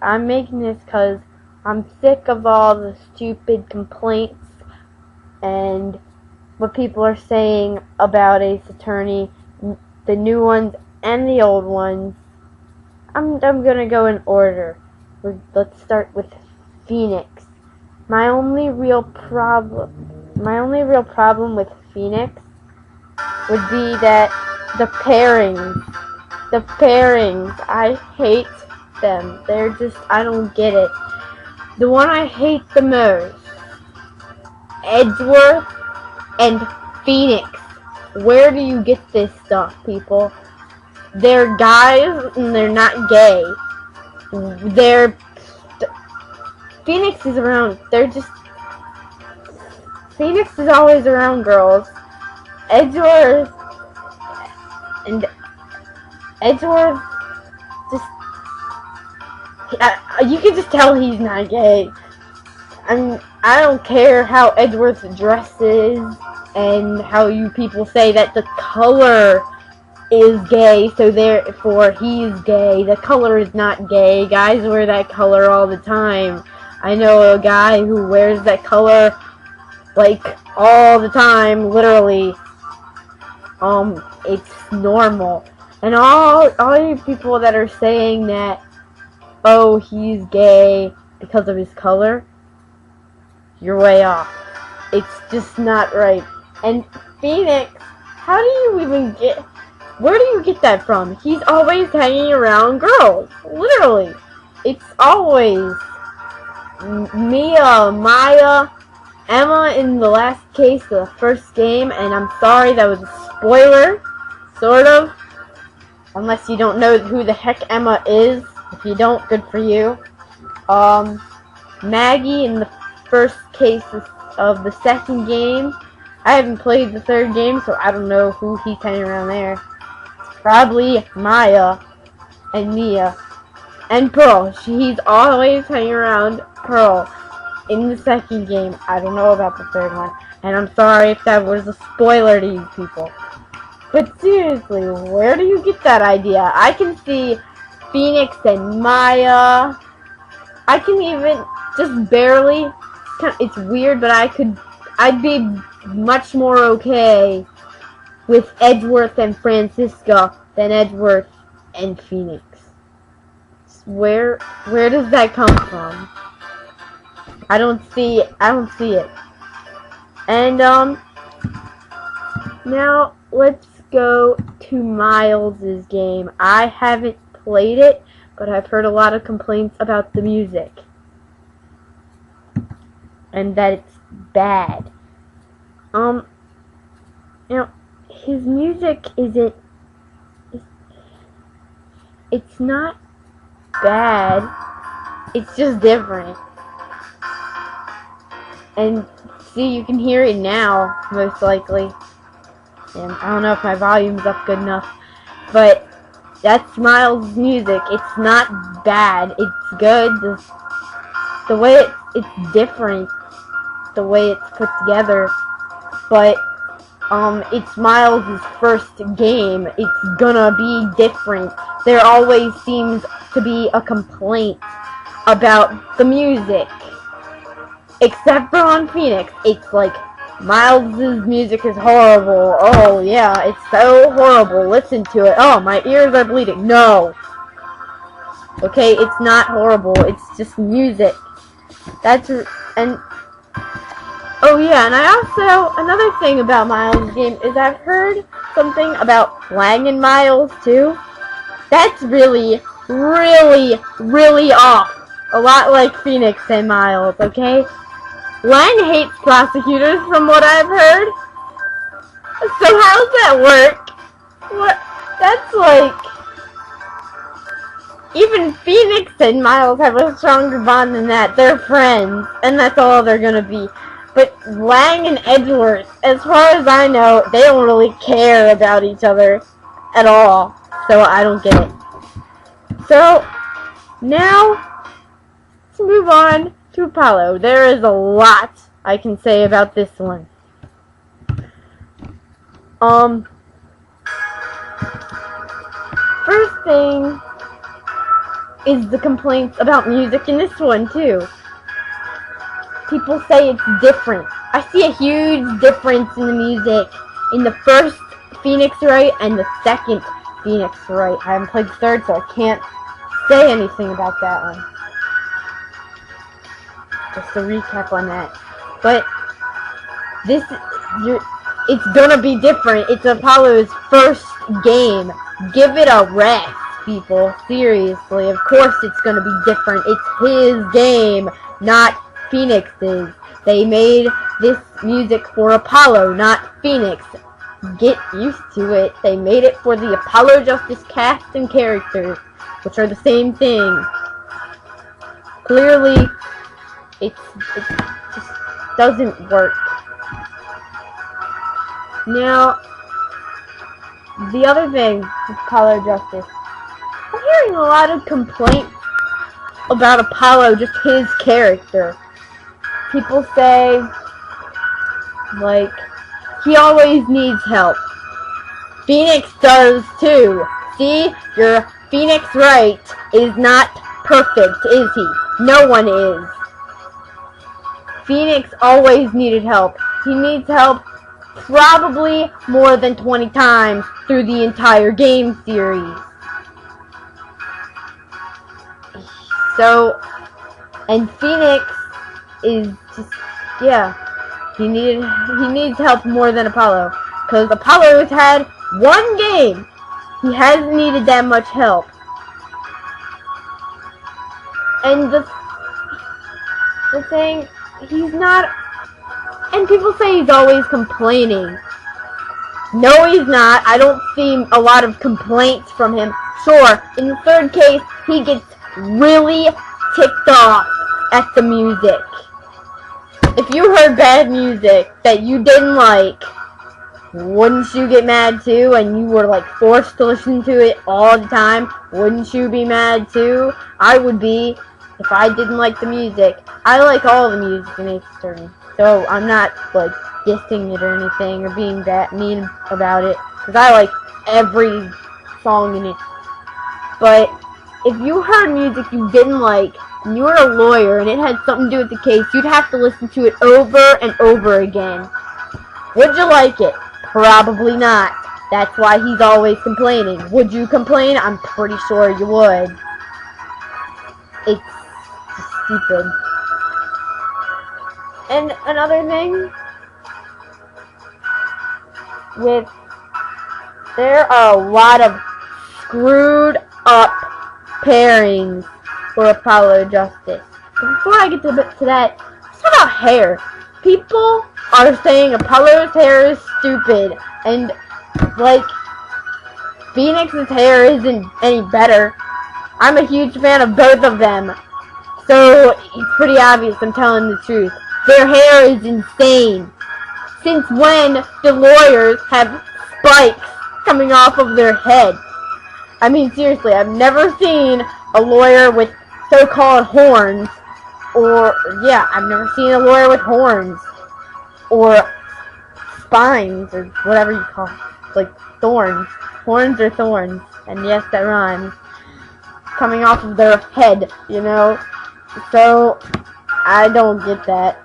I'm making this because I'm sick of all the stupid complaints and what people are saying about Ace Attorney, the new ones and the old ones. I'm gonna go in order. Let's start with Phoenix. My only real problem with Phoenix would be that the pairings. I hate them. They're just, I don't get it. The one I hate the most, Edgeworth and Phoenix. Where do you get this stuff, people? They're guys and they're not gay. Phoenix is around. Phoenix is always around girls. Edgeworth just, you can just tell he's not gay. I don't care how Edgeworth dresses and how you people say that the color is gay, so therefore he's gay. The color is not gay. Guys wear that color all the time. I know a guy who wears that color like all the time, literally. It's normal. And all you people that are saying that, oh, he's gay because of his color, you're way off. It's just not right. And Phoenix, where do you get that from? He's always hanging around girls. Literally. It's always Mia, Maya, Emma in the last case of the first game, and I'm sorry, that was a spoiler, sort of. Unless you don't know who the heck Emma is. If you don't, good for you. Maggie in the first case of the second game. I haven't played the third game, so I don't know who he's hanging around there. It's probably Maya and Mia. And Pearl. He's always hanging around Pearl in the second game. I don't know about the third one. And I'm sorry if that was a spoiler to you people. But seriously, where do you get that idea? I can see Phoenix and Maya. I can even just barely. It's weird, but I'd be much more okay with Edgeworth and Francisca than Edgeworth and Phoenix. Where does that come from? I don't see it. And now let's go to Miles' game. I haven't played it, but I've heard a lot of complaints about the music. And that it's bad. His music isn't, it's not bad, it's just different. And see, you can hear it now, most likely. And I don't know if my volume's up good enough, but that's Miles' music. It's not bad, it's good. The way it's different, the way it's put together, but it's Miles' first game. It's gonna be different. There always seems to be a complaint about the music, except for on Phoenix. It's like, Miles' music is horrible. Oh yeah, it's so horrible. Listen to it. Oh, my ears are bleeding. No. Okay, it's not horrible. It's just music. Oh yeah, and I also, another thing about Miles' game is I've heard something about Lang and Miles too. That's really, really, really off. A lot like Phoenix and Miles, okay? Lang hates prosecutors from what I've heard. So how's that work? What? That's like, even Phoenix and Miles have a stronger bond than that. They're friends, and that's all they're gonna be. But Lang and Edgeworth, as far as I know, they don't really care about each other at all. So I don't get it. So, now, let's move on to Apollo. There is a lot I can say about this one. First thing, is the complaints about music in this one, too. People say it's different. I see a huge difference in the music in the first Phoenix Wright and the second Phoenix Wright. I haven't played the third, so I can't say anything about that one. Just a recap on that. But it's gonna be different. It's Apollo's first game. Give it a rest, people. Seriously, of course it's gonna be different. It's his game, not Phoenix's. They made this music for Apollo, not Phoenix. Get used to it. They made it for the Apollo Justice cast and characters, which are the same thing. Clearly, it just doesn't work. Now, the other thing with Apollo Justice, I'm hearing a lot of complaints about Apollo, just his character. People say, like, he always needs help. Phoenix does too. See, your Phoenix Wright is not perfect, is he? No one is. Phoenix always needed help. He needs help probably more than 20 times through the entire game series. So, and Phoenix is just, yeah, he needs help more than Apollo, because Apollo has had one game. He hasn't needed that much help. And the thing, he's not, and people say he's always complaining. No, he's not. I don't see a lot of complaints from him. Sure, in the third case, he gets really ticked off at the music. If you heard bad music that you didn't like, wouldn't you get mad too? And you were like forced to listen to it all the time, wouldn't you be mad too? I would be if I didn't like the music. I like all the music in Ace Attorney, so I'm not like dissing it or anything or being that mean about it, because I like every song in it. But if you heard music you didn't like, and you were a lawyer and it had something to do with the case, you'd have to listen to it over and over again. Would you like it? Probably not. That's why he's always complaining. Would you complain? I'm pretty sure you would. It's just stupid. And another thing, there are a lot of screwed up pairings for Apollo Justice. But before I get to that, let's talk about hair. People are saying Apollo's hair is stupid, and like Phoenix's hair isn't any better. I'm a huge fan of both of them, so it's pretty obvious I'm telling the truth. Their hair is insane. Since when do lawyers have spikes coming off of their head? I mean, seriously, I've never seen a lawyer with so-called horns, I've never seen a lawyer with horns, or spines, or whatever you call it, like thorns. Horns or thorns, and yes, that rhymes. Coming off of their head, you know? So, I don't get that.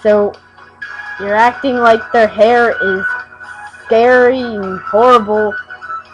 So, you're acting like their hair is scary and horrible.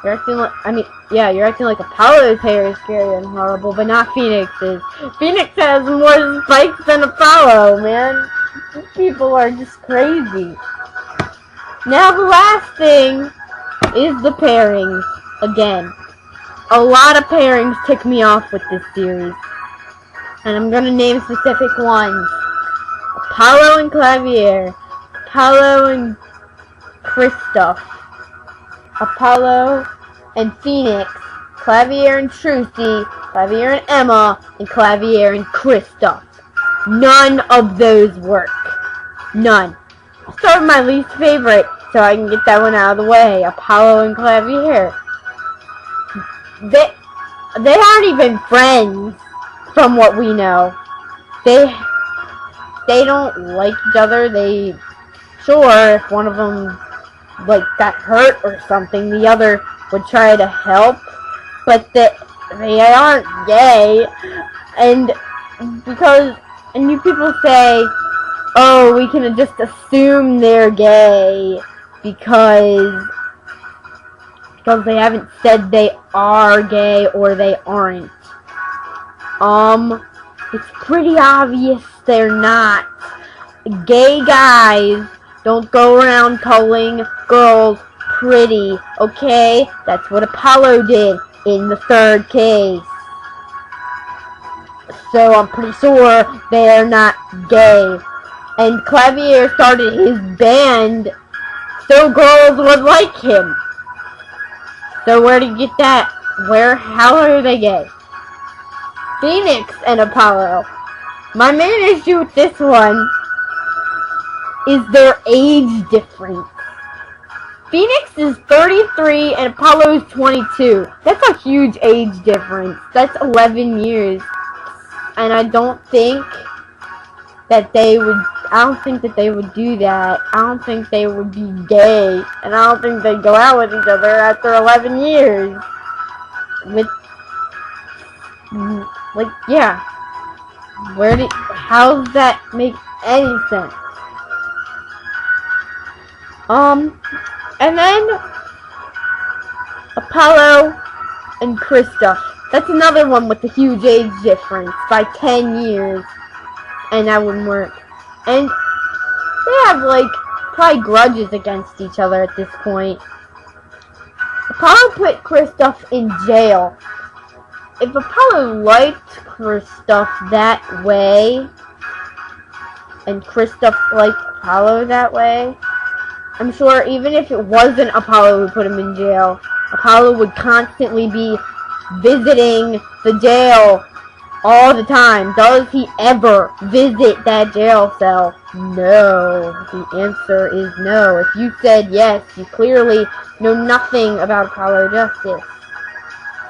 You're acting like, you're acting like Apollo's hair is scary and horrible, but not Phoenix's. Phoenix has more spikes than Apollo, man. People are just crazy. Now the last thing is the pairings. Again, a lot of pairings tick me off with this series. And I'm gonna name specific ones. Apollo and Clavier. Apollo and Kristoff. Apollo and Phoenix. Clavier and Trucy. Clavier and Emma. And Clavier and Kristoff. None of those work. None. I'll start with my least favorite, so I can get that one out of the way. Apollo and Clavier. They aren't even friends, from what we know. They don't like each other. Sure, if one of them got hurt or something, the other would try to help. But they aren't gay, and you people say, oh, we can just assume they're gay because they haven't said they are gay or they aren't. It's pretty obvious they're not. Gay guys don't go around calling girls pretty, okay? That's what Apollo did in the third case. So I'm pretty sure they're not gay. And Clavier started his band so girls would like him. So where do you get that? How are they gay? Phoenix and Apollo. My main issue with this one is their age difference. Phoenix is 33 and Apollo is 22. That's a huge age difference. That's 11 years. And I don't think that they would do that. I don't think they would be gay. And I don't think they'd go out with each other after 11 years. Yeah. How does that make any sense? And then Apollo and Kristoff. That's another one with a huge age difference by 10 years. And that wouldn't work. And they have, probably grudges against each other at this point. Apollo put Kristoff in jail. If Apollo liked Kristoff that way, and Kristoff liked Apollo that way, I'm sure even if it wasn't Apollo who put him in jail, Apollo would constantly be visiting the jail all the time. Does he ever visit that jail cell? No. The answer is no. If you said yes, you clearly know nothing about Apollo Justice.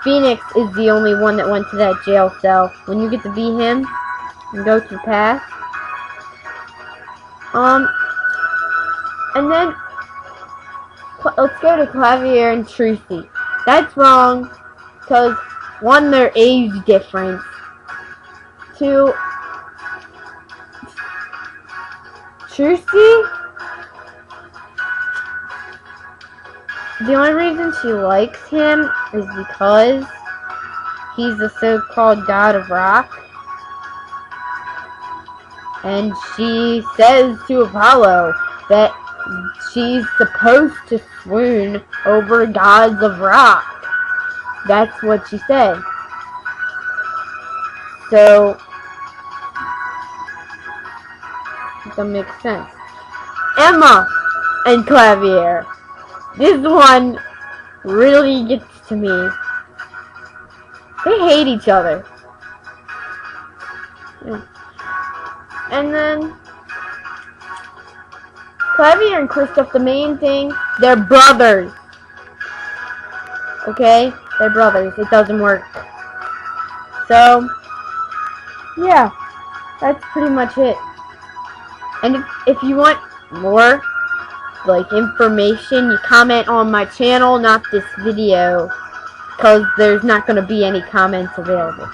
Phoenix is the only one that went to that jail cell. When you get to be him and go to the past. And then let's go to Clavier and Trucy. That's wrong because one, their age difference. Two, Trucy, the only reason she likes him is because he's the so-called god of rock. And she says to Apollo that she's supposed to swoon over gods of rock. That's what she said. So that makes sense. Emma and Clavier. This one really gets to me. They hate each other. Yeah. And then Clavier and Kristoff, the main thing, they're brothers. Okay? They're brothers. It doesn't work. So, yeah. That's pretty much it. And if you want more, information, you comment on my channel, not this video. Because there's not going to be any comments available.